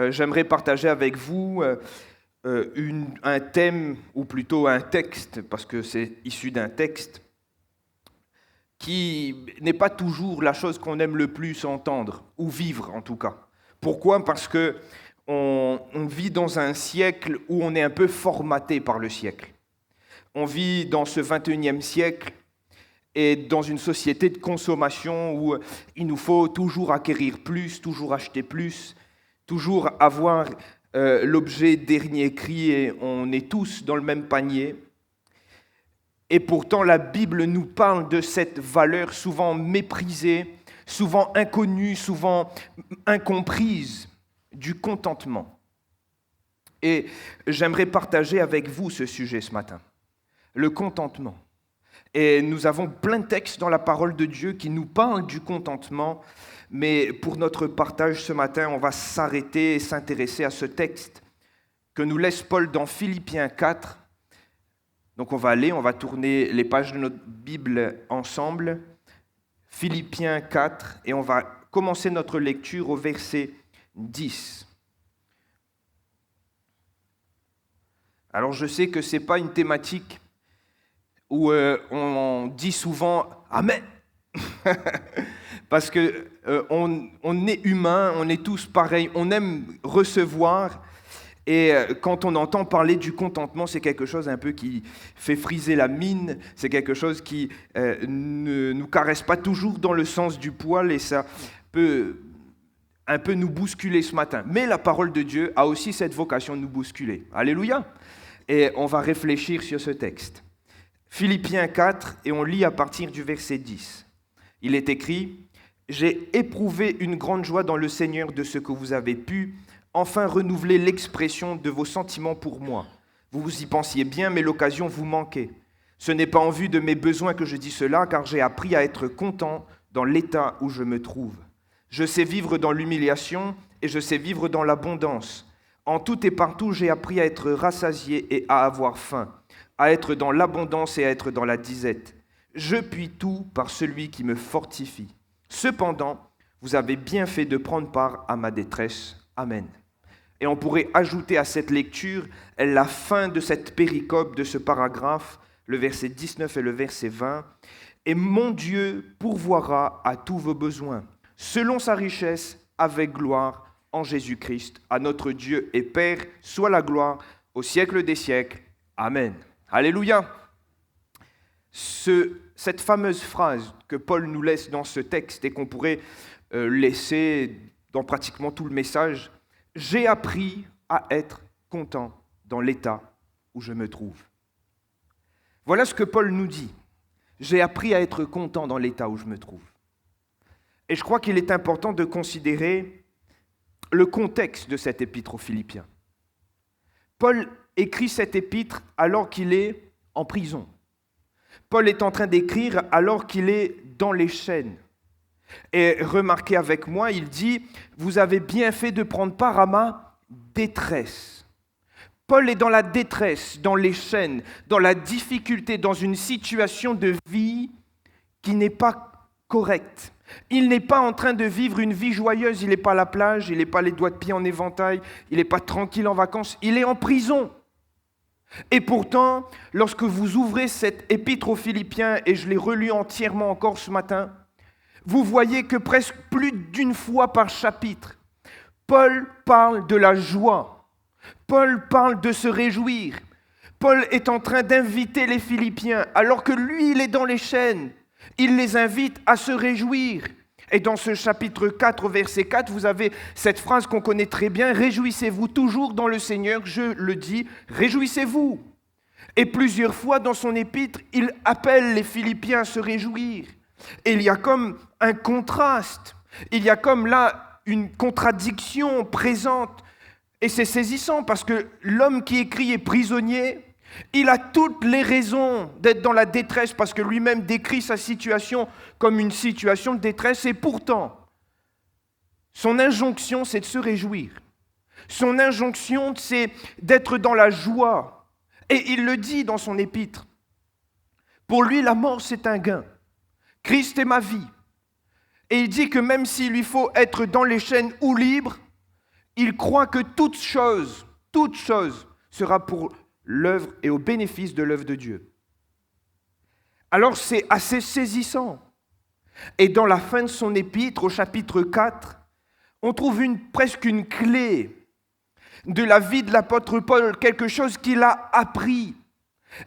j'aimerais partager avec vous un thème, ou plutôt un texte, parce que c'est issu d'un texte, qui n'est pas toujours la chose qu'on aime le plus entendre, ou vivre en tout cas. Pourquoi ? Parce que on vit dans un siècle où on est un peu formaté par le siècle. On vit dans ce 21e siècle et dans une société de consommation où il nous faut toujours acquérir plus, toujours acheter plus, toujours avoir l'objet dernier cri, et on est tous dans le même panier. Et pourtant, la Bible nous parle de cette valeur souvent méprisée, souvent inconnue, souvent incomprise, du contentement. Et j'aimerais partager avec vous ce sujet ce matin, le contentement. Et nous avons plein de textes dans la parole de Dieu qui nous parlent du contentement, mais pour notre partage ce matin, on va s'arrêter et s'intéresser à ce texte que nous laisse Paul dans Philippiens 4. Donc on va tourner les pages de notre Bible ensemble, Philippiens 4, et on va commencer notre lecture au verset 10. Alors je sais que ce n'est pas une thématique où on dit souvent « Amen » parce qu'on est humain, on est tous pareils, on aime recevoir. Et quand on entend parler du contentement, c'est quelque chose un peu qui fait friser la mine, c'est quelque chose qui ne nous caresse pas toujours dans le sens du poil, et ça peut un peu nous bousculer ce matin. Mais la parole de Dieu a aussi cette vocation de nous bousculer. Alléluia! Et on va réfléchir sur ce texte. Philippiens 4, et on lit à partir du verset 10. Il est écrit « J'ai éprouvé une grande joie dans le Seigneur de ce que vous avez pu enfin renouveler l'expression de vos sentiments pour moi. Vous y pensiez bien, mais l'occasion vous manquait. Ce n'est pas en vue de mes besoins que je dis cela, car j'ai appris à être content dans l'état où je me trouve. Je sais vivre dans l'humiliation et je sais vivre dans l'abondance. En tout et partout, j'ai appris à être rassasié et à avoir faim, à être dans l'abondance et à être dans la disette. Je puis tout par celui qui me fortifie. Cependant, vous avez bien fait de prendre part à ma détresse. Amen. » Et on pourrait ajouter à cette lecture la fin de cette péricope, de ce paragraphe, le verset 19 et le verset 20. « Et mon Dieu pourvoira à tous vos besoins, selon sa richesse, avec gloire, en Jésus-Christ. À notre Dieu et Père, soit la gloire au siècle des siècles. Amen. » Alléluia. Cette fameuse phrase que Paul nous laisse dans ce texte et qu'on pourrait laisser dans pratiquement tout le message, « J'ai appris à être content dans l'état où je me trouve. » Voilà ce que Paul nous dit. J'ai appris à être content dans l'état où je me trouve. Et je crois qu'il est important de considérer le contexte de cet épître aux Philippiens. Paul écrit cet épître alors qu'il est en prison. Paul est en train d'écrire alors qu'il est dans les chaînes. Et remarquez avec moi, il dit « Vous avez bien fait de prendre part à ma détresse. » Paul est dans la détresse, dans les chaînes, dans la difficulté, dans une situation de vie qui n'est pas correcte. Il n'est pas en train de vivre une vie joyeuse, il n'est pas à la plage, il n'est pas les doigts de pied en éventail, il n'est pas tranquille en vacances, il est en prison. Et pourtant, lorsque vous ouvrez cette épître aux Philippiens, et je l'ai relue entièrement encore ce matin, vous voyez que presque plus d'une fois par chapitre, Paul parle de la joie. Paul parle de se réjouir. Paul est en train d'inviter les Philippiens, alors que lui, il est dans les chaînes. Il les invite à se réjouir. Et dans ce chapitre 4, au verset 4, vous avez cette phrase qu'on connaît très bien, « Réjouissez-vous toujours dans le Seigneur, je le dis, réjouissez-vous ». Et plusieurs fois dans son épître, il appelle les Philippiens à se réjouir. Et il y a comme un contraste, il y a comme là une contradiction présente. Et c'est saisissant parce que l'homme qui écrit est prisonnier, il a toutes les raisons d'être dans la détresse parce que lui-même décrit sa situation comme une situation de détresse. Et pourtant, son injonction, c'est de se réjouir. Son injonction, c'est d'être dans la joie. Et il le dit dans son épître. Pour lui, la mort, c'est un gain. Christ est ma vie. Et il dit que même s'il lui faut être dans les chaînes ou libre, Il croit que toute chose sera pour l'œuvre et au bénéfice de l'œuvre de Dieu. Alors c'est assez saisissant. Et dans la fin de son épître, au chapitre 4, on trouve presque une clé de la vie de l'apôtre Paul, quelque chose qu'il a appris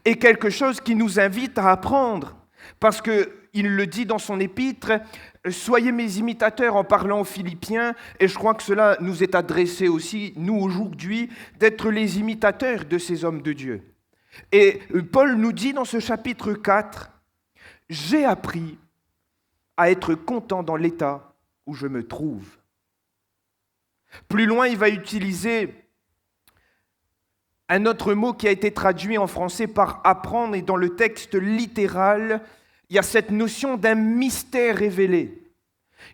et quelque chose qui nous invite à apprendre. Parce qu'il le dit dans son épître, « Soyez mes imitateurs » en parlant aux Philippiens, et je crois que cela nous est adressé aussi, nous aujourd'hui, d'être les imitateurs de ces hommes de Dieu. Et Paul nous dit dans ce chapitre 4, « J'ai appris à être content dans l'état où je me trouve. » Plus loin, il va utiliser un autre mot qui a été traduit en français par « apprendre » et dans le texte littéral, il y a cette notion d'un mystère révélé.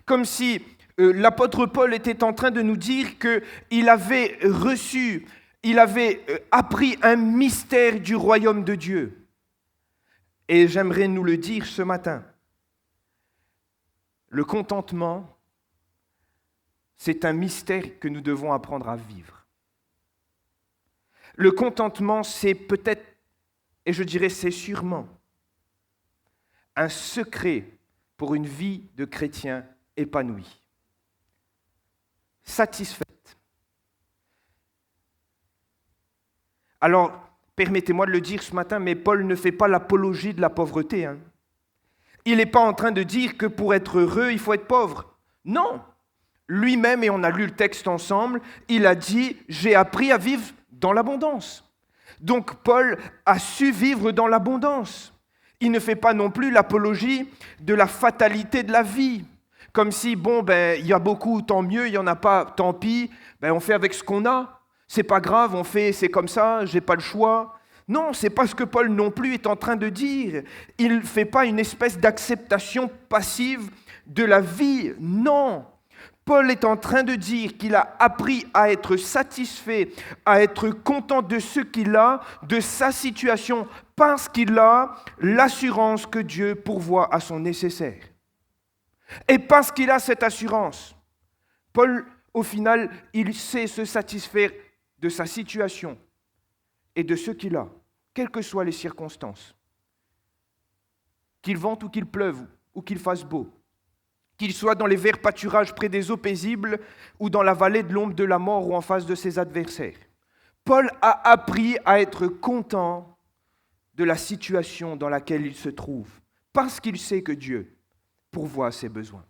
Comme si l'apôtre Paul était en train de nous dire qu'il avait appris un mystère du royaume de Dieu. Et j'aimerais nous le dire ce matin. Le contentement, c'est un mystère que nous devons apprendre à vivre. Le contentement, c'est peut-être, et je dirais c'est sûrement, un secret pour une vie de chrétien épanoui, satisfaite. Alors, permettez-moi de le dire ce matin, mais Paul ne fait pas l'apologie de la pauvreté. Il n'est pas en train de dire que pour être heureux, il faut être pauvre. Non. Lui-même, et on a lu le texte ensemble, il a dit « J'ai appris à vivre dans l'abondance ». Donc Paul a su vivre dans l'abondance. Il ne fait pas non plus l'apologie de la fatalité de la vie. Comme si, il y a beaucoup, tant mieux, il n'y en a pas, tant pis, on fait avec ce qu'on a. C'est pas grave, on fait, c'est comme ça, j'ai pas le choix. Non, c'est pas ce que Paul non plus est en train de dire. Il ne fait pas une espèce d'acceptation passive de la vie. Non. Paul est en train de dire qu'il a appris à être satisfait, à être content de ce qu'il a, de sa situation, parce qu'il a l'assurance que Dieu pourvoit à son nécessaire. Et parce qu'il a cette assurance, Paul, au final, il sait se satisfaire de sa situation et de ce qu'il a, quelles que soient les circonstances. Qu'il vente ou qu'il pleuve ou qu'il fasse beau. Qu'il soit dans les verts pâturages près des eaux paisibles ou dans la vallée de l'ombre de la mort ou en face de ses adversaires. Paul a appris à être content de la situation dans laquelle il se trouve, parce qu'il sait que Dieu pourvoit à ses besoins.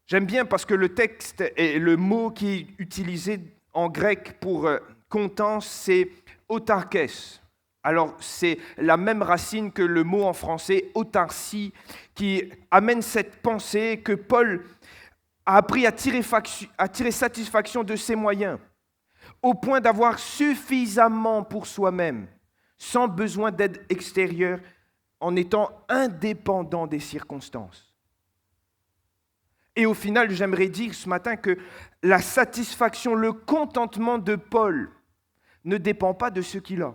J'aime bien parce que le texte et le mot qui est utilisé en grec pour content, c'est autarkes. Alors, c'est la même racine que le mot en français « autarcie » qui amène cette pensée que Paul a appris à tirer satisfaction de ses moyens, au point d'avoir suffisamment pour soi-même, sans besoin d'aide extérieure, en étant indépendant des circonstances. Et au final, j'aimerais dire ce matin que la satisfaction, le contentement de Paul ne dépend pas de ce qu'il a.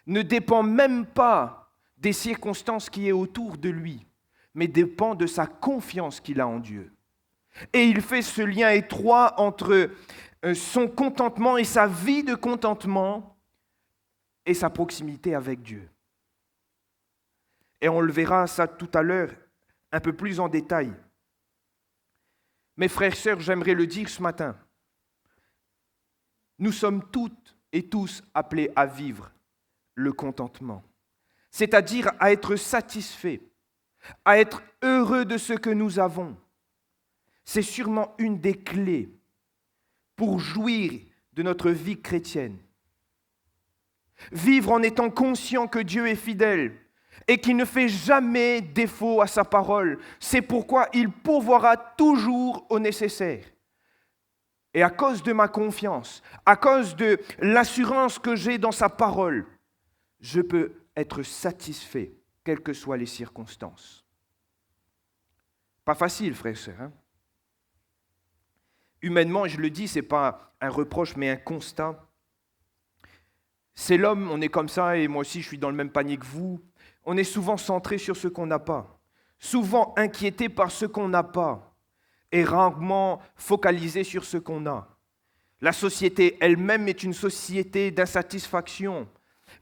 Ne dépend même pas des circonstances qui est autour de lui, mais dépend de sa confiance qu'il a en Dieu. Et il fait ce lien étroit entre son contentement et sa vie de contentement et sa proximité avec Dieu. Et on le verra ça tout à l'heure, un peu plus en détail. Mes frères et sœurs, j'aimerais le dire ce matin. Nous sommes toutes et tous appelés à vivre le contentement, c'est-à-dire à être satisfaits, à être heureux de ce que nous avons. C'est sûrement une des clés pour jouir de notre vie chrétienne. Vivre en étant conscient que Dieu est fidèle et qu'il ne fait jamais défaut à sa parole. C'est pourquoi il pourvoira toujours au nécessaire. Et à cause de ma confiance, à cause de l'assurance que j'ai dans sa parole, je peux être satisfait, quelles que soient les circonstances. Pas facile, frères et sœurs. Humainement, je le dis, ce n'est pas un reproche, mais un constat. C'est l'homme, on est comme ça, et moi aussi je suis dans le même panier que vous. On est souvent centré sur ce qu'on n'a pas, souvent inquiété par ce qu'on n'a pas. est rarement focalisé sur ce qu'on a. La société elle-même est une société d'insatisfaction.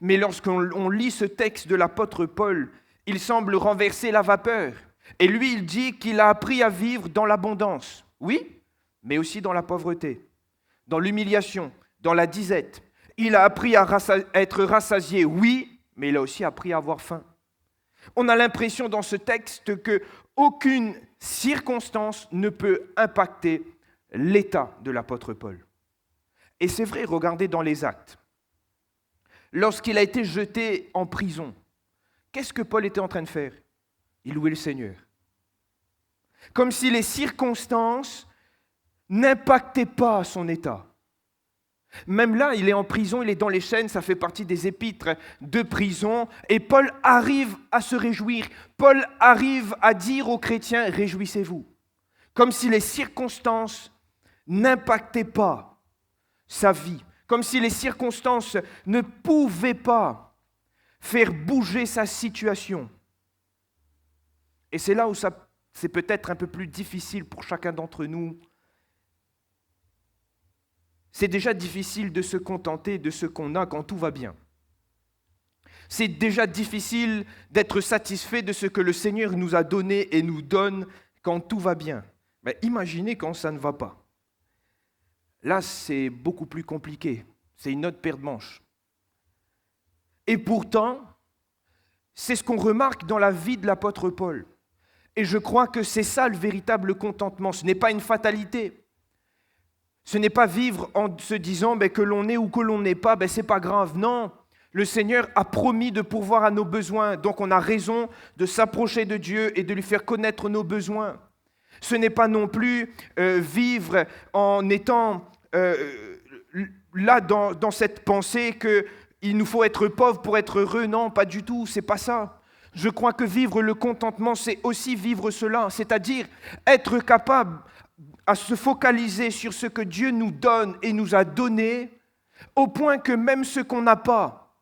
Mais lorsqu'on lit ce texte de l'apôtre Paul, il semble renverser la vapeur. Et lui, il dit qu'il a appris à vivre dans l'abondance. Oui, mais aussi dans la pauvreté, dans l'humiliation, dans la disette. Il a appris à être rassasié, oui, mais il a aussi appris à avoir faim. On a l'impression dans ce texte qu'aucune circonstance ne peut impacter l'état de l'apôtre Paul. Et c'est vrai, regardez dans les Actes. Lorsqu'il a été jeté en prison, qu'est-ce que Paul était en train de faire? Il louait le Seigneur. Comme si les circonstances n'impactaient pas son état. Même là, il est en prison, il est dans les chaînes, ça fait partie des épîtres de prison, et Paul arrive à se réjouir. Paul arrive à dire aux chrétiens, réjouissez-vous. Comme si les circonstances n'impactaient pas sa vie. Comme si les circonstances ne pouvaient pas faire bouger sa situation. Et c'est là où c'est peut-être un peu plus difficile pour chacun d'entre nous. C'est déjà difficile de se contenter de ce qu'on a quand tout va bien. C'est déjà difficile d'être satisfait de ce que le Seigneur nous a donné et nous donne quand tout va bien. Mais imaginez quand ça ne va pas. Là, c'est beaucoup plus compliqué. C'est une autre paire de manches. Et pourtant, c'est ce qu'on remarque dans la vie de l'apôtre Paul. Et je crois que c'est ça le véritable contentement. Ce n'est pas une fatalité. Ce n'est pas vivre en se disant que l'on est ou que l'on n'est pas, c'est pas grave. Non, le Seigneur a promis de pourvoir à nos besoins. Donc on a raison de s'approcher de Dieu et de lui faire connaître nos besoins. Ce n'est pas non plus vivre en étant là dans cette pensée qu'il nous faut être pauvre pour être heureux. Non, pas du tout, c'est pas ça. Je crois que vivre le contentement, c'est aussi vivre cela, c'est-à-dire être capable à se focaliser sur ce que Dieu nous donne et nous a donné, au point que même ce qu'on n'a pas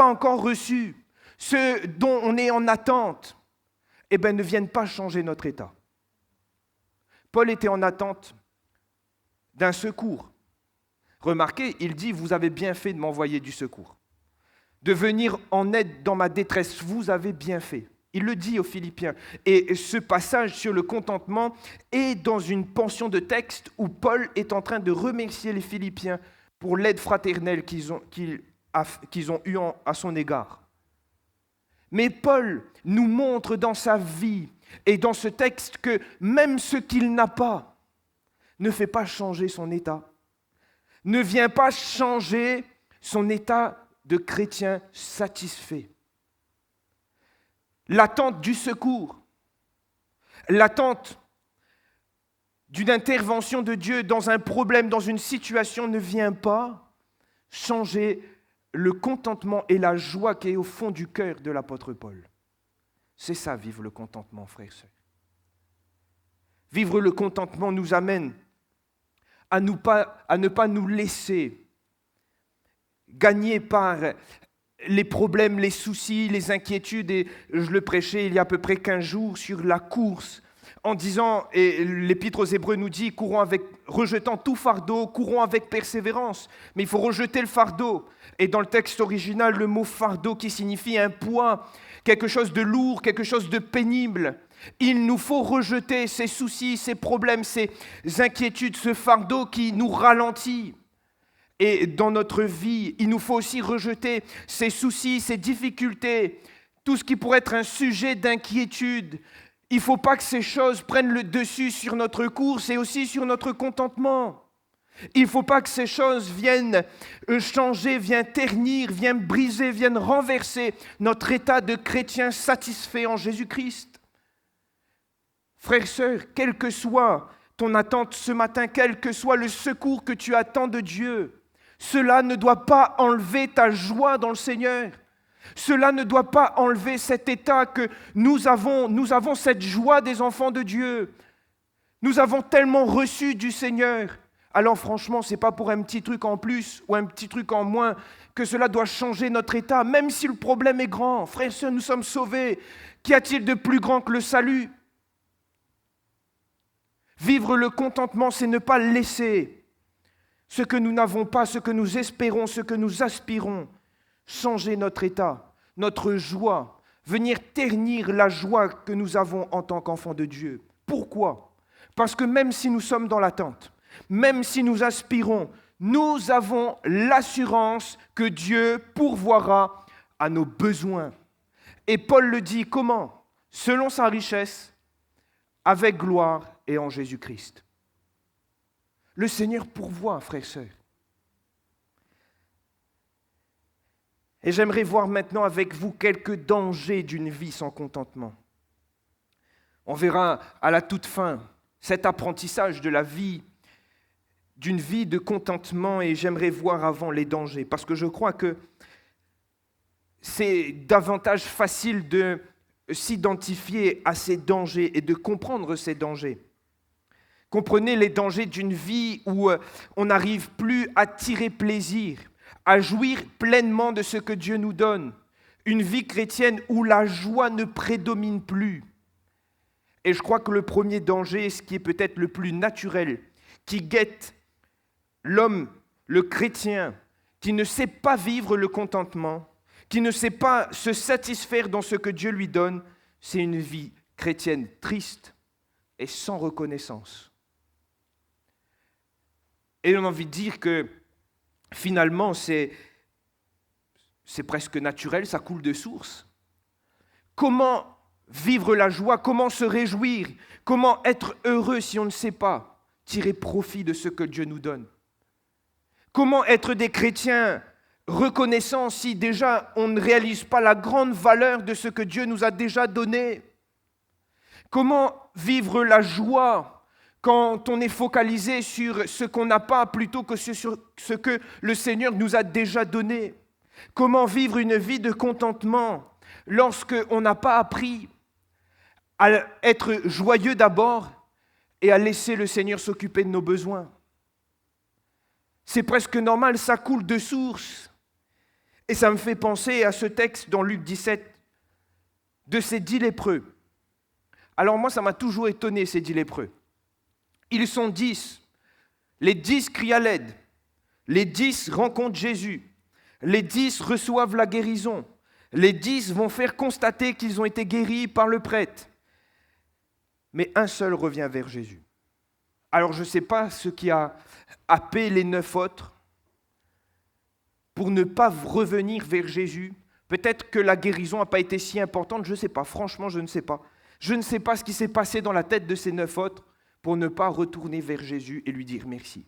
encore reçu, ce dont on est en attente, ne viennent pas changer notre état. Paul était en attente d'un secours. Remarquez, il dit, vous avez bien fait de m'envoyer du secours. De venir en aide dans ma détresse, vous avez bien fait. Il le dit aux Philippiens. Et ce passage sur le contentement est dans une portion de texte où Paul est en train de remercier les Philippiens pour l'aide fraternelle qu'ils ont eue à son égard. Mais Paul nous montre dans sa vie et dans ce texte que même ce qu'il n'a pas ne fait pas changer son état, ne vient pas changer son état de chrétien satisfait. L'attente du secours, l'attente d'une intervention de Dieu dans un problème, dans une situation ne vient pas changer le contentement et la joie qui est au fond du cœur de l'apôtre Paul. C'est ça, vivre le contentement, frères et sœurs. Vivre le contentement nous amène à ne pas nous laisser gagner par les problèmes, les soucis, les inquiétudes. Et je le prêchais il y a à peu près 15 jours sur la course, en disant, et l'Épître aux Hébreux nous dit, rejetant tout fardeau, courons avec persévérance. Mais il faut rejeter le fardeau. Et dans le texte original, le mot fardeau qui signifie un poids, quelque chose de lourd, quelque chose de pénible. Il nous faut rejeter ces soucis, ces problèmes, ces inquiétudes, ce fardeau qui nous ralentit. Et dans notre vie, il nous faut aussi rejeter ces soucis, ces difficultés, tout ce qui pourrait être un sujet d'inquiétude. Il ne faut pas que ces choses prennent le dessus sur notre course et aussi sur notre contentement. Il ne faut pas que ces choses viennent changer, viennent ternir, viennent briser, viennent renverser notre état de chrétien satisfait en Jésus-Christ. Frères et sœurs, quelle que soit ton attente ce matin, quel que soit le secours que tu attends de Dieu, cela ne doit pas enlever ta joie dans le Seigneur. Cela ne doit pas enlever cet état que nous avons cette joie des enfants de Dieu. Nous avons tellement reçu du Seigneur. Alors franchement, ce n'est pas pour un petit truc en plus ou un petit truc en moins que cela doit changer notre état, même si le problème est grand. Frères et sœurs, nous sommes sauvés. Qu'y a-t-il de plus grand que le salut ? Vivre le contentement, c'est ne pas laisser ce que nous n'avons pas, ce que nous espérons, ce que nous aspirons, changer notre état, notre joie, venir ternir la joie que nous avons en tant qu'enfants de Dieu. Pourquoi ? Parce que même si nous sommes dans l'attente, même si nous aspirons, nous avons l'assurance que Dieu pourvoira à nos besoins. Et Paul le dit comment ? Selon sa richesse, avec gloire et en Jésus-Christ. Le Seigneur pourvoit, frères et sœurs. Et j'aimerais voir maintenant avec vous quelques dangers d'une vie sans contentement. On verra à la toute fin cet apprentissage de la vie, d'une vie de contentement, et j'aimerais voir avant les dangers, parce que je crois que c'est davantage facile de s'identifier à ces dangers et de comprendre ces dangers. Comprenez les dangers d'une vie où on n'arrive plus à tirer plaisir, à jouir pleinement de ce que Dieu nous donne. Une vie chrétienne où la joie ne prédomine plus. Et je crois que le premier danger, ce qui est peut-être le plus naturel, qui guette l'homme, le chrétien, qui ne sait pas vivre le contentement, qui ne sait pas se satisfaire dans ce que Dieu lui donne, c'est une vie chrétienne triste et sans reconnaissance. Et on a envie de dire que finalement, c'est presque naturel, ça coule de source. Comment vivre la joie, comment se réjouir, comment être heureux si on ne sait pas tirer profit de ce que Dieu nous donne? Comment être des chrétiens reconnaissants si déjà on ne réalise pas la grande valeur de ce que Dieu nous a déjà donné? Comment vivre la joie quand on est focalisé sur ce qu'on n'a pas plutôt que sur ce que le Seigneur nous a déjà donné? Comment vivre une vie de contentement lorsqu'on n'a pas appris à être joyeux d'abord et à laisser le Seigneur s'occuper de nos besoins? C'est presque normal, ça coule de source. Et ça me fait penser à ce texte dans Luc 17, de ces 10 lépreux. Alors moi, ça m'a toujours étonné, ces 10 lépreux. Ils sont 10. Les 10 crient à l'aide. Les 10 rencontrent Jésus. Les 10 reçoivent la guérison. Les 10 vont faire constater qu'ils ont été guéris par le prêtre. Mais un seul revient vers Jésus. Alors je ne sais pas ce qui a happé les 9 autres pour ne pas revenir vers Jésus. Peut-être que la guérison n'a pas été si importante, je ne sais pas. Franchement, je ne sais pas. Je ne sais pas ce qui s'est passé dans la tête de ces 9 autres pour ne pas retourner vers Jésus et lui dire merci.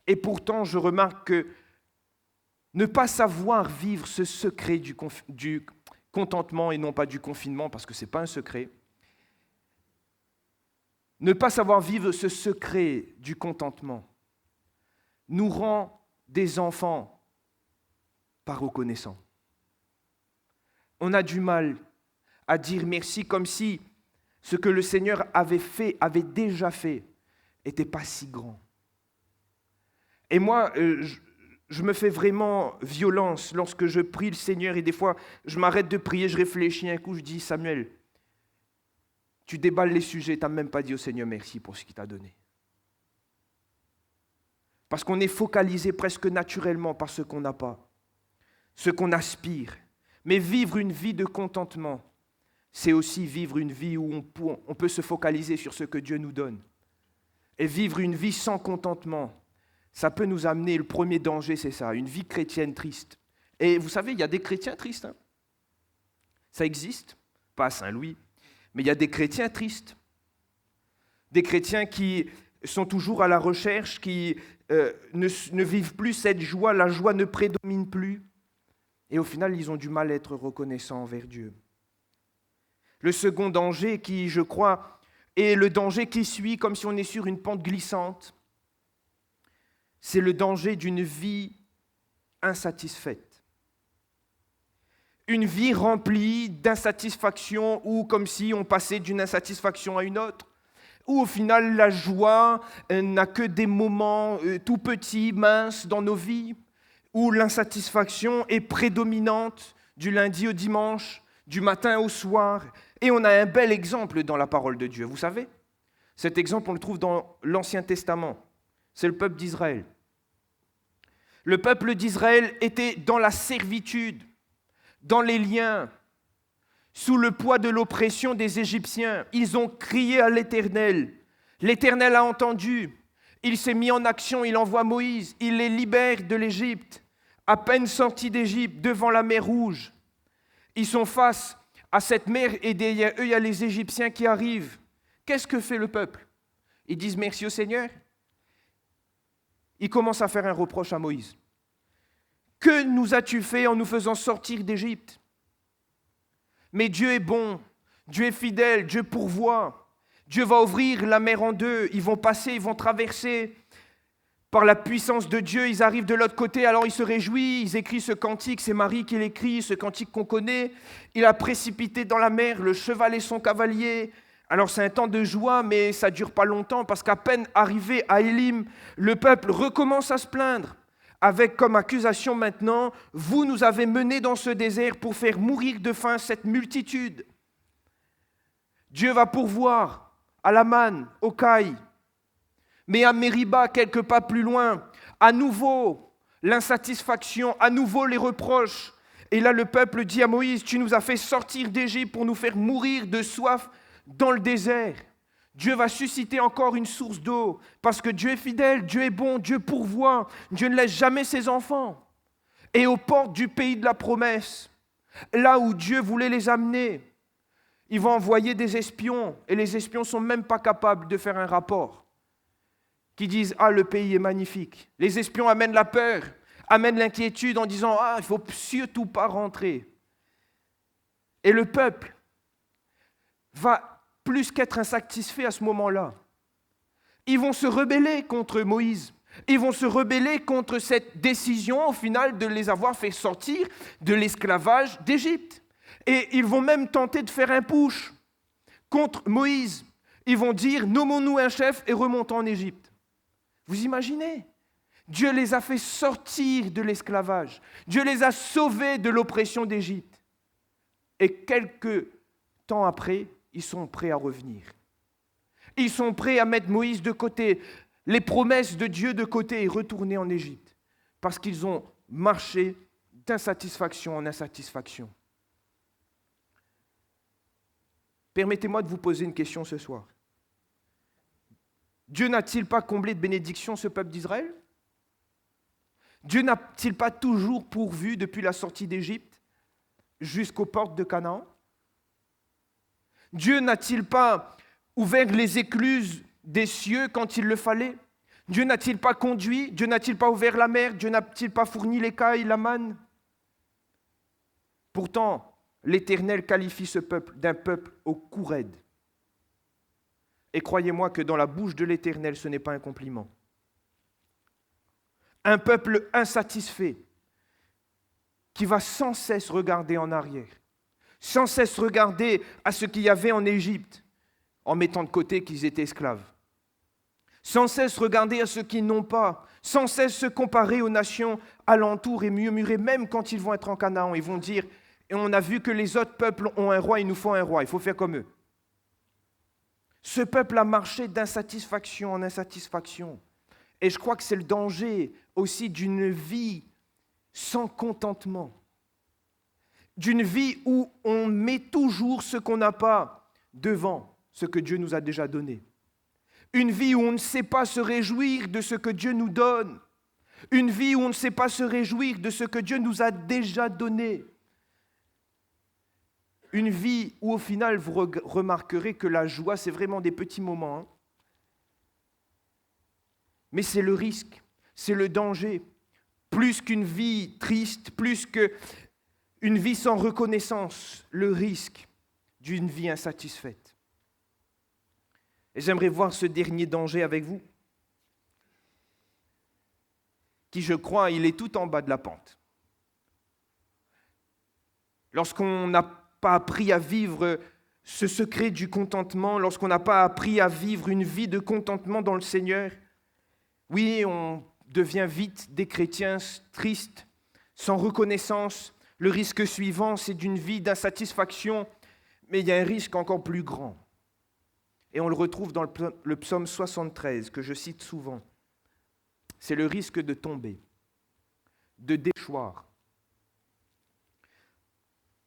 Et pourtant, je remarque que ne pas savoir vivre ce secret du contentement et non pas du confinement, parce que ce n'est pas un secret, ne pas savoir vivre ce secret du contentement nous rend des enfants pas reconnaissants. On a du mal à dire merci comme si ce que le Seigneur avait déjà fait, n'était pas si grand. Et moi, je me fais vraiment violence lorsque je prie le Seigneur et des fois, je m'arrête de prier, je réfléchis un coup, je dis, Samuel, tu déballes les sujets, tu n'as même pas dit au Seigneur merci pour ce qu'il t'a donné. Parce qu'on est focalisé presque naturellement par ce qu'on n'a pas, ce qu'on aspire. Mais vivre une vie de contentement, c'est aussi vivre une vie où on peut se focaliser sur ce que Dieu nous donne. Et vivre une vie sans contentement, ça peut nous amener, le premier danger, c'est ça, une vie chrétienne triste. Et vous savez, il y a des chrétiens tristes. Hein. Ça existe, pas à Saint-Louis, mais il y a des chrétiens tristes. Des chrétiens qui sont toujours à la recherche, qui ne vivent plus cette joie, la joie ne prédomine plus. Et au final, ils ont du mal à être reconnaissants envers Dieu. Le second danger qui, je crois, est le danger qui suit comme si on est sur une pente glissante, c'est le danger d'une vie insatisfaite. Une vie remplie d'insatisfaction ou comme si on passait d'une insatisfaction à une autre, où au final la joie n'a que des moments tout petits, minces dans nos vies, où l'insatisfaction est prédominante du lundi au dimanche, du matin au soir. Et on a un bel exemple dans la parole de Dieu, vous savez. Cet exemple, on le trouve dans l'Ancien Testament. C'est le peuple d'Israël. Le peuple d'Israël était dans la servitude, dans les liens, sous le poids de l'oppression des Égyptiens. Ils ont crié à l'Éternel. L'Éternel a entendu. Il s'est mis en action, il envoie Moïse. Il les libère de l'Égypte. À peine sortis d'Égypte, devant la mer Rouge. Ils sont face à cette mer et derrière eux, il y a les Égyptiens qui arrivent. Qu'est-ce que fait le peuple? Ils disent merci au Seigneur. Ils commencent à faire un reproche à Moïse. Que nous as-tu fait en nous faisant sortir d'Égypte? Mais Dieu est bon, Dieu est fidèle, Dieu pourvoit. Dieu va ouvrir la mer en deux, ils vont passer, ils vont traverser. Par la puissance de Dieu, ils arrivent de l'autre côté, alors ils se réjouissent, ils écrivent ce cantique, c'est Marie qui l'écrit, ce cantique qu'on connaît. Il a précipité dans la mer le cheval et son cavalier. Alors c'est un temps de joie, mais ça ne dure pas longtemps, parce qu'à peine arrivé à Élim, le peuple recommence à se plaindre, avec comme accusation maintenant, « Vous nous avez menés dans ce désert pour faire mourir de faim cette multitude. » Dieu va pourvoir à la manne, au caille. Mais à Mériba, quelques pas plus loin, à nouveau l'insatisfaction, à nouveau les reproches. Et là, le peuple dit à Moïse, « Tu nous as fait sortir d'Égypte pour nous faire mourir de soif dans le désert. » Dieu va susciter encore une source d'eau, parce que Dieu est fidèle, Dieu est bon, Dieu pourvoit, Dieu ne laisse jamais ses enfants. Et aux portes du pays de la promesse, là où Dieu voulait les amener, ils vont envoyer des espions, et les espions ne sont même pas capables de faire un rapport qui disent « Ah, le pays est magnifique ». Les espions amènent la peur, amènent l'inquiétude en disant « Ah, il ne faut surtout pas rentrer ». Et le peuple va plus qu'être insatisfait à ce moment-là. Ils vont se rebeller contre Moïse. Ils vont se rebeller contre cette décision, au final, de les avoir fait sortir de l'esclavage d'Égypte. Et ils vont même tenter de faire un putsch contre Moïse. Ils vont dire « Nommons-nous un chef et remontons en Égypte ». Vous imaginez? Dieu les a fait sortir de l'esclavage. Dieu les a sauvés de l'oppression d'Égypte. Et quelques temps après, ils sont prêts à revenir. Ils sont prêts à mettre Moïse de côté, les promesses de Dieu de côté et retourner en Égypte. Parce qu'ils ont marché d'insatisfaction en insatisfaction. Permettez-moi de vous poser une question ce soir. Dieu n'a-t-il pas comblé de bénédictions ce peuple d'Israël? Dieu n'a-t-il pas toujours pourvu depuis la sortie d'Égypte jusqu'aux portes de Canaan? Dieu n'a-t-il pas ouvert les écluses des cieux quand il le fallait? Dieu n'a-t-il pas conduit? Dieu n'a-t-il pas ouvert la mer? Dieu n'a-t-il pas fourni l'écaille, la manne? Pourtant, l'Éternel qualifie ce peuple d'un peuple au cou raide. Et croyez-moi que dans la bouche de l'Éternel, ce n'est pas un compliment. Un peuple insatisfait qui va sans cesse regarder en arrière, sans cesse regarder à ce qu'il y avait en Égypte, en mettant de côté qu'ils étaient esclaves. Sans cesse regarder à ceux qui n'ont pas, sans cesse se comparer aux nations alentours et murmurer, même quand ils vont être en Canaan, ils vont dire, et on a vu que les autres peuples ont un roi, il nous faut un roi, il faut faire comme eux. Ce peuple a marché d'insatisfaction en insatisfaction. Et je crois que c'est le danger aussi d'une vie sans contentement. D'une vie où on met toujours ce qu'on n'a pas devant ce que Dieu nous a déjà donné. Une vie où on ne sait pas se réjouir de ce que Dieu nous donne. Une vie où on ne sait pas se réjouir de ce que Dieu nous a déjà donné. Une vie où au final vous remarquerez que la joie c'est vraiment des petits moments. Hein. Mais c'est le risque, c'est le danger. Plus qu'une vie triste, plus qu'une vie sans reconnaissance, le risque d'une vie insatisfaite. Et j'aimerais voir ce dernier danger avec vous, qui je crois, il est tout en bas de la pente. Lorsqu'on n'a pas appris à vivre ce secret du contentement, lorsqu'on n'a pas appris à vivre une vie de contentement dans le Seigneur, oui, on devient vite des chrétiens tristes, sans reconnaissance. Le risque suivant, c'est d'une vie d'insatisfaction, mais il y a un risque encore plus grand. Et on le retrouve dans le psaume 73, que je cite souvent. C'est le risque de tomber, de déchoir.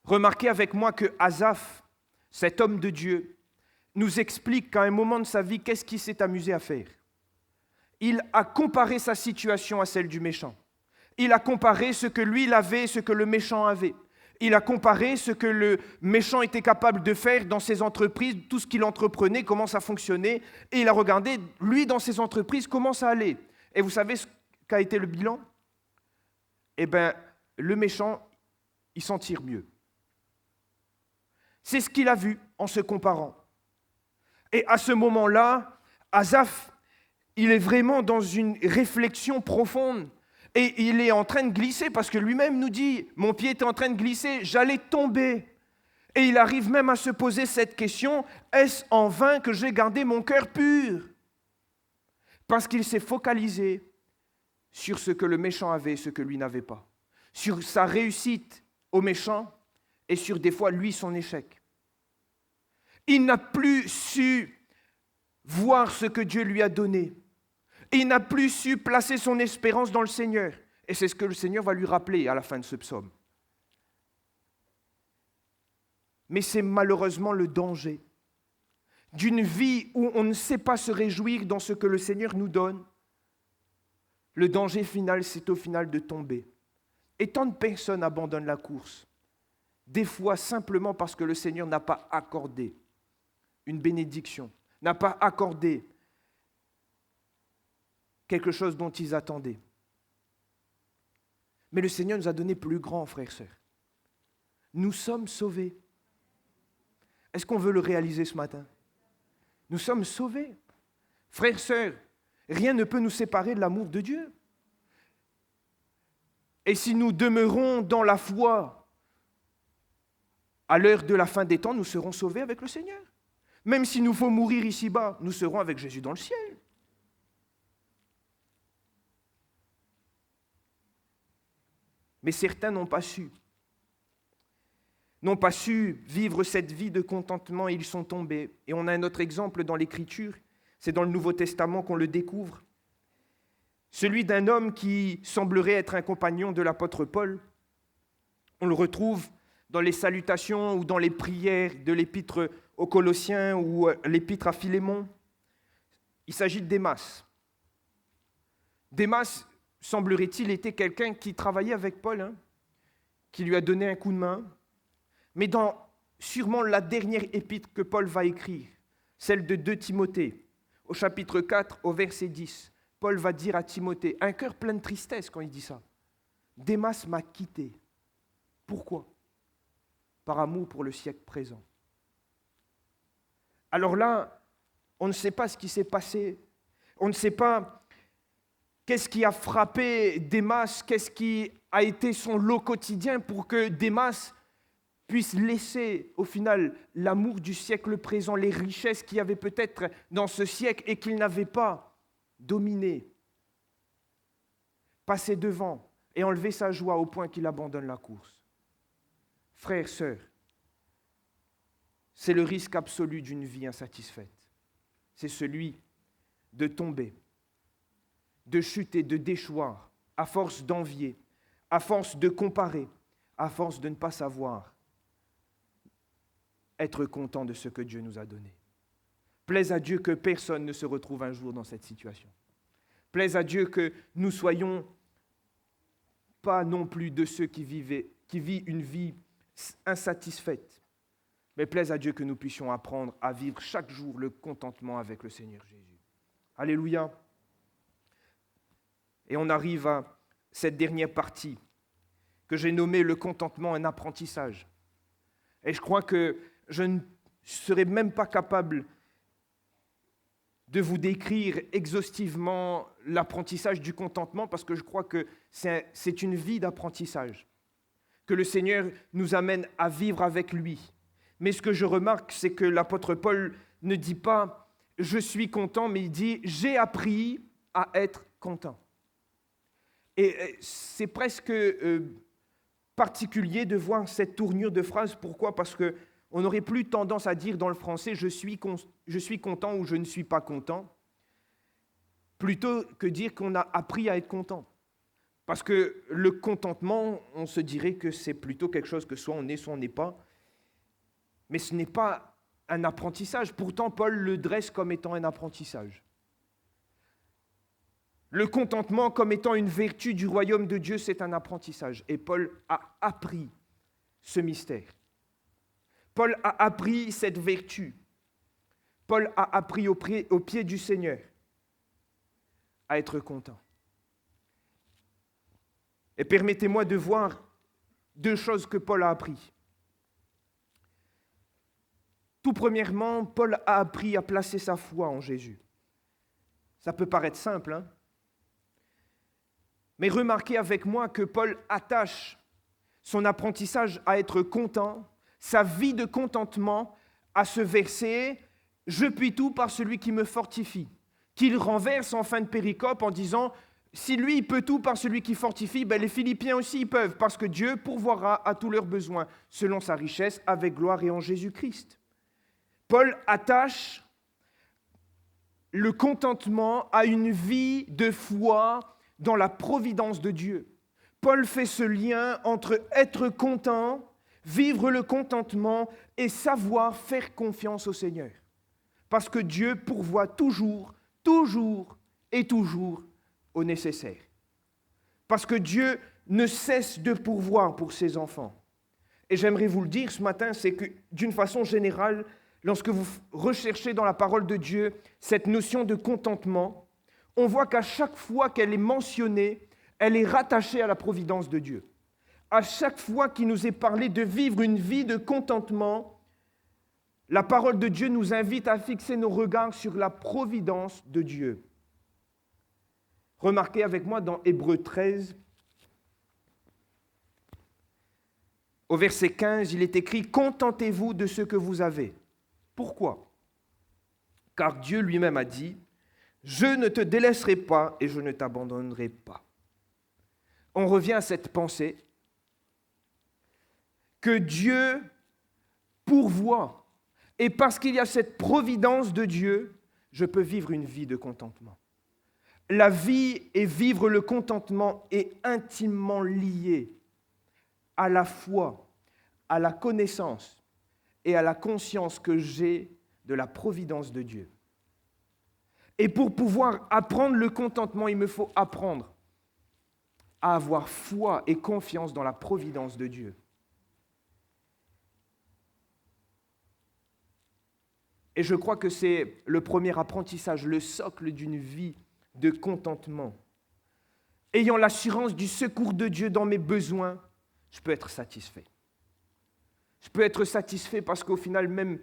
Remarquez avec moi que Asaph, cet homme de Dieu, nous explique qu'à un moment de sa vie, qu'est-ce qu'il s'est amusé à faire? Il a comparé sa situation à celle du méchant. Il a comparé ce que lui il avait, ce que le méchant avait. Il a comparé ce que le méchant était capable de faire dans ses entreprises, tout ce qu'il entreprenait, comment ça fonctionnait. Et il a regardé, lui, dans ses entreprises, comment ça allait. Et vous savez ce qu'a été le bilan? Eh bien, le méchant, il s'en tire mieux. C'est ce qu'il a vu en se comparant. Et à ce moment-là, Asaph, il est vraiment dans une réflexion profonde. Et il est en train de glisser parce que lui-même nous dit, mon pied était en train de glisser, j'allais tomber. Et il arrive même à se poser cette question, est-ce en vain que j'ai gardé mon cœur pur? Parce qu'il s'est focalisé sur ce que le méchant avait, ce que lui n'avait pas. Sur sa réussite au méchant et sur des fois, lui, son échec. Il n'a plus su voir ce que Dieu lui a donné. Il n'a plus su placer son espérance dans le Seigneur. Et c'est ce que le Seigneur va lui rappeler à la fin de ce psaume. Mais c'est malheureusement le danger d'une vie où on ne sait pas se réjouir dans ce que le Seigneur nous donne. Le danger final, c'est au final de tomber. Et tant de personnes abandonnent la course, des fois simplement parce que le Seigneur n'a pas accordé une bénédiction, n'a pas accordé quelque chose dont ils attendaient. Mais le Seigneur nous a donné plus grand, frères et sœurs. Nous sommes sauvés. Est-ce qu'on veut le réaliser ce matin? Nous sommes sauvés. Frères et sœurs, rien ne peut nous séparer de l'amour de Dieu. Et si nous demeurons dans la foi, à l'heure de la fin des temps, nous serons sauvés avec le Seigneur. Même s'il nous faut mourir ici-bas, nous serons avec Jésus dans le ciel. Mais certains n'ont pas su vivre cette vie de contentement et ils sont tombés. Et on a un autre exemple dans l'Écriture, c'est dans le Nouveau Testament qu'on le découvre. Celui d'un homme qui semblerait être un compagnon de l'apôtre Paul. On le retrouve dans les salutations ou dans les prières de l'épître aux Colossiens ou l'épître à Philémon. Il s'agit de Démas. Démas, semblerait-il, était quelqu'un qui travaillait avec Paul, qui lui a donné un coup de main. Mais dans sûrement la dernière épître que Paul va écrire, celle de 2 Timothée, au chapitre 4, au verset 10, Paul va dire à Timothée, un cœur plein de tristesse quand il dit ça, « Démas m'a quitté. » Pourquoi? Par amour pour le siècle présent. Alors là, on ne sait pas ce qui s'est passé. On ne sait pas qu'est-ce qui a frappé Démas, qu'est-ce qui a été son lot quotidien pour que Démas puisse laisser au final l'amour du siècle présent, les richesses qu'il y avait peut-être dans ce siècle et qu'il n'avait pas dominé, passer devant et enlever sa joie au point qu'il abandonne la course. Frères, sœurs, c'est le risque absolu d'une vie insatisfaite. C'est celui de tomber, de chuter, de déchoir, à force d'envier, à force de comparer, à force de ne pas savoir être content de ce que Dieu nous a donné. Plaise à Dieu que personne ne se retrouve un jour dans cette situation. Plaise à Dieu que nous ne soyons pas non plus de ceux qui vivent une vie insatisfaite, mais plaise à Dieu que nous puissions apprendre à vivre chaque jour le contentement avec le Seigneur Jésus. Alléluia. Et on arrive à cette dernière partie que j'ai nommée le contentement, un apprentissage. Et je crois que je ne serais même pas capable de vous décrire exhaustivement l'apprentissage du contentement parce que je crois que c'est une vie d'apprentissage que le Seigneur nous amène à vivre avec lui. Mais ce que je remarque, c'est que l'apôtre Paul ne dit pas « je suis content », mais il dit « j'ai appris à être content ». Et c'est presque particulier de voir cette tournure de phrase. Pourquoi? Parce que On n'aurait plus tendance à dire dans le français je suis content ou je ne suis pas content, plutôt que dire qu'on a appris à être content. Parce que le contentement, on se dirait que c'est plutôt quelque chose que soit on est, soit on n'est pas. Mais ce n'est pas un apprentissage. Pourtant, Paul le dresse comme étant un apprentissage. Le contentement comme étant une vertu du royaume de Dieu, c'est un apprentissage. Et Paul a appris ce mystère. Paul a appris cette vertu. Paul a appris au pied du Seigneur à être content. Et permettez-moi de voir deux choses que Paul a appris. Tout premièrement, Paul a appris à placer sa foi en Jésus. Ça peut paraître simple, hein? Mais remarquez avec moi que Paul attache son apprentissage à être content, sa vie de contentement, à ce verset « Je puis tout par celui qui me fortifie », qu'il renverse en fin de péricope en disant « Si lui, il peut tout par celui qui fortifie, ben les Philippiens aussi, ils peuvent, parce que Dieu pourvoira à tous leurs besoins, selon sa richesse, avec gloire et en Jésus-Christ. » Paul attache le contentement à une vie de foi dans la providence de Dieu. Paul fait ce lien entre être content, vivre le contentement et savoir faire confiance au Seigneur. Parce que Dieu pourvoit toujours, toujours et toujours au nécessaire. Parce que Dieu ne cesse de pourvoir pour ses enfants. Et j'aimerais vous le dire ce matin, c'est que d'une façon générale, lorsque vous recherchez dans la parole de Dieu cette notion de contentement, on voit qu'à chaque fois qu'elle est mentionnée, elle est rattachée à la providence de Dieu. À chaque fois qu'il nous est parlé de vivre une vie de contentement, la parole de Dieu nous invite à fixer nos regards sur la providence de Dieu. Remarquez avec moi dans Hébreux 13, au verset 15, il est écrit « Contentez-vous de ce que vous avez ». Pourquoi ? Car Dieu lui-même a dit « Je ne te délaisserai pas et je ne t'abandonnerai pas ». On revient à cette pensée que Dieu pourvoit. Et parce qu'il y a cette providence de Dieu, je peux vivre une vie de contentement. La vie et vivre le contentement est intimement lié à la foi, à la connaissance et à la conscience que j'ai de la providence de Dieu. Et pour pouvoir apprendre le contentement, il me faut apprendre à avoir foi et confiance dans la providence de Dieu. Et je crois que c'est le premier apprentissage, le socle d'une vie de contentement. Ayant l'assurance du secours de Dieu dans mes besoins, je peux être satisfait. Je peux être satisfait parce qu'au final, même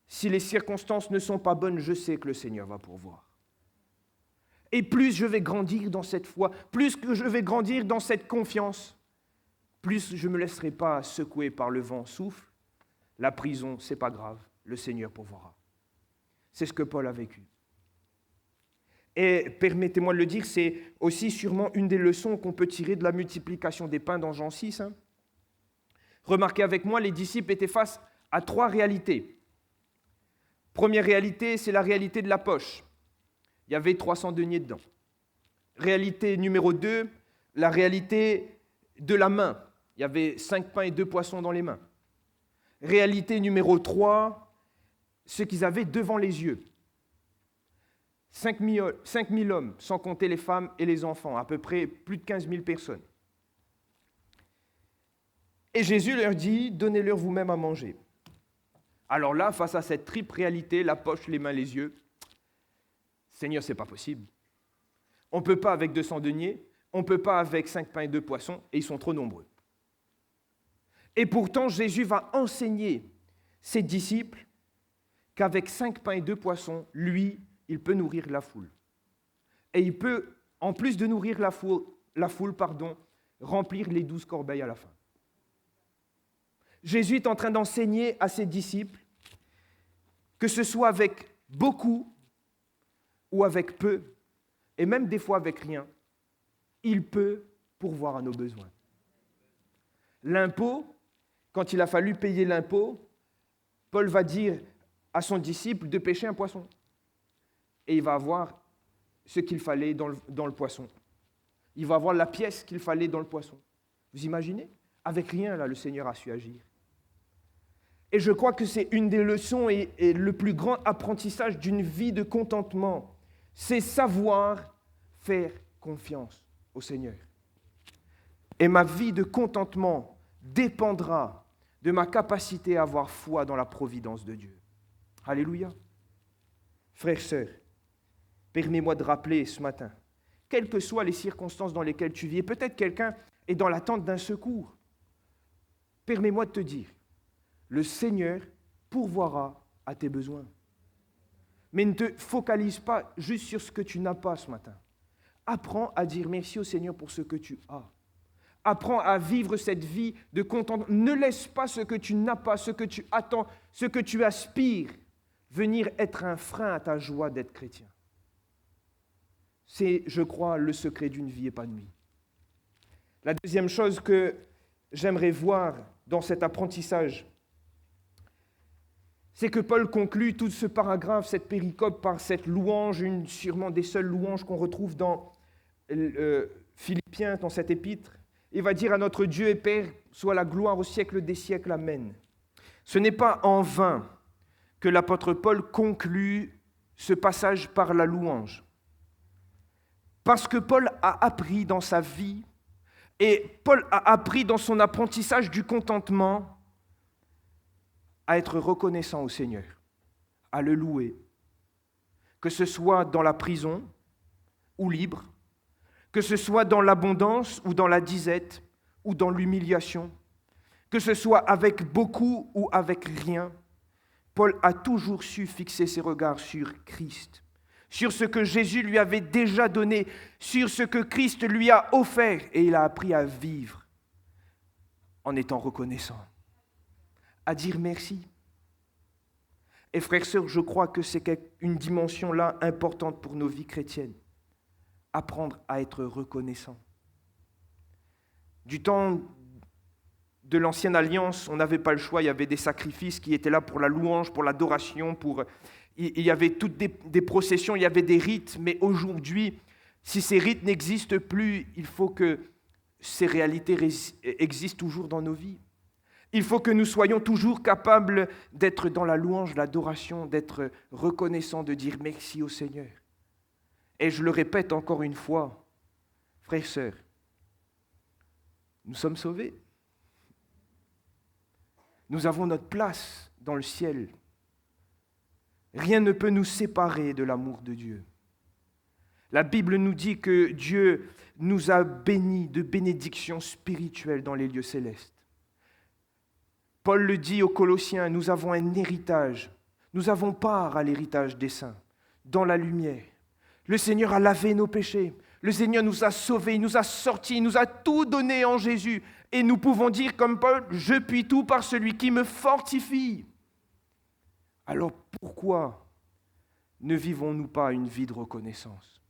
si les circonstances ne sont pas bonnes, je sais que le Seigneur va pourvoir. Et plus je vais grandir dans cette foi, plus que je vais grandir dans cette confiance, plus je ne me laisserai pas secouer par le vent souffle. La prison, c'est pas grave, le Seigneur pourvoira. C'est ce que Paul a vécu. Et permettez-moi de le dire, c'est aussi sûrement une des leçons qu'on peut tirer de la multiplication des pains dans Jean 6. Remarquez avec moi, les disciples étaient face à 3 réalités. Première réalité, c'est la réalité de la poche. Il y avait 300 deniers dedans. Réalité numéro 2, la réalité de la main. Il y avait 5 pains et 2 poissons dans les mains. Réalité numéro 3, ce qu'ils avaient devant les yeux. 5 000 hommes, sans compter les femmes et les enfants, à peu près plus de 15 000 personnes. Et Jésus leur dit, donnez-leur vous-même à manger. Alors là, face à cette triple réalité, la poche, les mains, les yeux, Seigneur, c'est pas possible. On ne peut pas avec 200 deniers, on ne peut pas avec 5 pains et 2 poissons, et ils sont trop nombreux. Et pourtant, Jésus va enseigner ses disciples qu'avec 5 pains et 2 poissons, lui, il peut nourrir la foule. Et il peut, en plus de nourrir la foule, remplir les 12 corbeilles à la fin. Jésus est en train d'enseigner à ses disciples que ce soit avec beaucoup ou avec peu, et même des fois avec rien, il peut pourvoir à nos besoins. L'impôt, quand il a fallu payer l'impôt, Paul va dire à son disciple de pêcher un poisson. Et il va avoir ce qu'il fallait dans le poisson. Il va avoir la pièce qu'il fallait dans le poisson. Vous imaginez? Avec rien, là, le Seigneur a su agir. Et je crois que c'est une des leçons et le plus grand apprentissage d'une vie de contentement. C'est savoir faire confiance au Seigneur. Et ma vie de contentement dépendra de ma capacité à avoir foi dans la providence de Dieu. Alléluia. Frères, sœurs, permets-moi de rappeler ce matin, quelles que soient les circonstances dans lesquelles tu vis, et peut-être quelqu'un est dans l'attente d'un secours, permets-moi de te dire, le Seigneur pourvoira à tes besoins. Mais ne te focalise pas juste sur ce que tu n'as pas ce matin. Apprends à dire merci au Seigneur pour ce que tu as. Apprends à vivre cette vie de contentement. Ne laisse pas ce que tu n'as pas, ce que tu attends, ce que tu aspires, venir être un frein à ta joie d'être chrétien. C'est, je crois, le secret d'une vie épanouie. La deuxième chose que j'aimerais voir dans cet apprentissage, c'est que Paul conclut tout ce paragraphe, cette péricope, par cette louange, sûrement des seules louanges qu'on retrouve dans Philippiens, dans cette épître. Il va dire à notre Dieu et Père, soit la gloire au siècle des siècles, Amen. Ce n'est pas en vain que l'apôtre Paul conclut ce passage par la louange. Parce que Paul a appris dans sa vie, et Paul a appris dans son apprentissage du contentement, à être reconnaissant au Seigneur, à le louer, que ce soit dans la prison ou libre, que ce soit dans l'abondance ou dans la disette ou dans l'humiliation, que ce soit avec beaucoup ou avec rien, Paul a toujours su fixer ses regards sur Christ, sur ce que Jésus lui avait déjà donné, sur ce que Christ lui a offert, et il a appris à vivre en étant reconnaissant, à dire merci. Et frères, sœurs, je crois que c'est une dimension là importante pour nos vies chrétiennes. Apprendre à être reconnaissant. Du temps de l'Ancienne Alliance, on n'avait pas le choix, il y avait des sacrifices qui étaient là pour la louange, pour l'adoration, il y avait toutes des processions, il y avait des rites, mais aujourd'hui, si ces rites n'existent plus, il faut que ces réalités existent toujours dans nos vies. Il faut que nous soyons toujours capables d'être dans la louange, l'adoration, d'être reconnaissants, de dire merci au Seigneur. Et je le répète encore une fois, frères, sœurs, nous sommes sauvés. Nous avons notre place dans le ciel. Rien ne peut nous séparer de l'amour de Dieu. La Bible nous dit que Dieu nous a bénis de bénédictions spirituelles dans les lieux célestes. Paul le dit aux Colossiens, nous avons un héritage, nous avons part à l'héritage des saints, dans la lumière. Le Seigneur a lavé nos péchés, le Seigneur nous a sauvés, il nous a sortis, il nous a tout donné en Jésus. Et nous pouvons dire comme Paul, je puis tout par celui qui me fortifie. Alors pourquoi ne vivons-nous pas une vie de reconnaissance?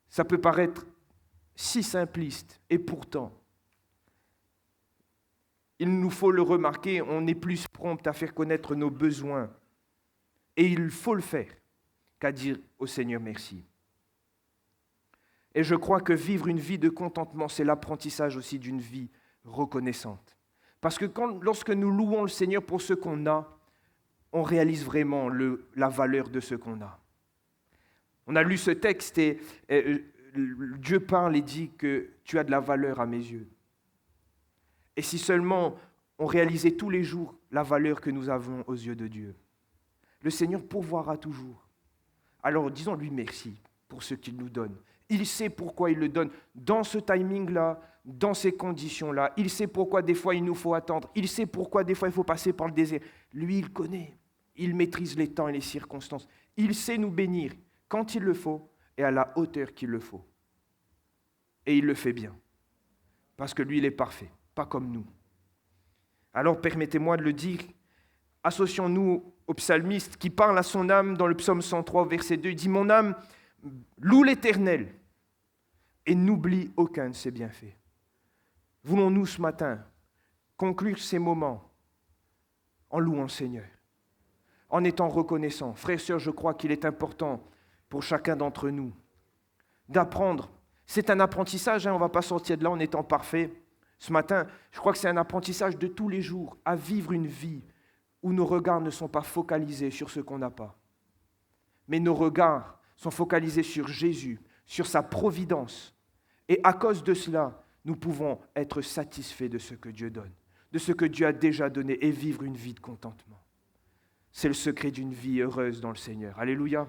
Ça peut paraître si simpliste, et pourtant, il nous faut le remarquer, on est plus prompt à faire connaître nos besoins. Et il faut le faire qu'à dire au Seigneur merci. Et je crois que vivre une vie de contentement, c'est l'apprentissage aussi d'une vie reconnaissante. Parce que lorsque nous louons le Seigneur pour ce qu'on a, on réalise vraiment la valeur de ce qu'on a. On a lu ce texte et Dieu parle et dit que tu as de la valeur à mes yeux. Et si seulement on réalisait tous les jours la valeur que nous avons aux yeux de Dieu, le Seigneur pourvoira toujours. Alors disons-lui merci pour ce qu'il nous donne. Il sait pourquoi il le donne dans ce timing-là, dans ces conditions-là. Il sait pourquoi des fois il nous faut attendre. Il sait pourquoi des fois il faut passer par le désert. Lui, il connaît. Il maîtrise les temps et les circonstances. Il sait nous bénir quand il le faut et à la hauteur qu'il le faut. Et il le fait bien. Parce que lui, il est parfait, pas comme nous. Alors permettez-moi de le dire, associons-nous au psalmiste qui parle à son âme dans le psaume 103, verset 2. Il dit « Mon âme loue l'Éternel et n'oublie aucun de ses bienfaits. » Voulons-nous ce matin conclure ces moments en louant le Seigneur, en étant reconnaissant. Frères et sœurs, je crois qu'il est important pour chacun d'entre nous d'apprendre. C'est un apprentissage, on ne va pas sortir de là en étant parfait. Ce matin, je crois que c'est un apprentissage de tous les jours, à vivre une vie où nos regards ne sont pas focalisés sur ce qu'on n'a pas. Mais nos regards sont focalisés sur Jésus, sur sa providence. Et à cause de cela, nous pouvons être satisfaits de ce que Dieu donne, de ce que Dieu a déjà donné et vivre une vie de contentement. C'est le secret d'une vie heureuse dans le Seigneur. Alléluia.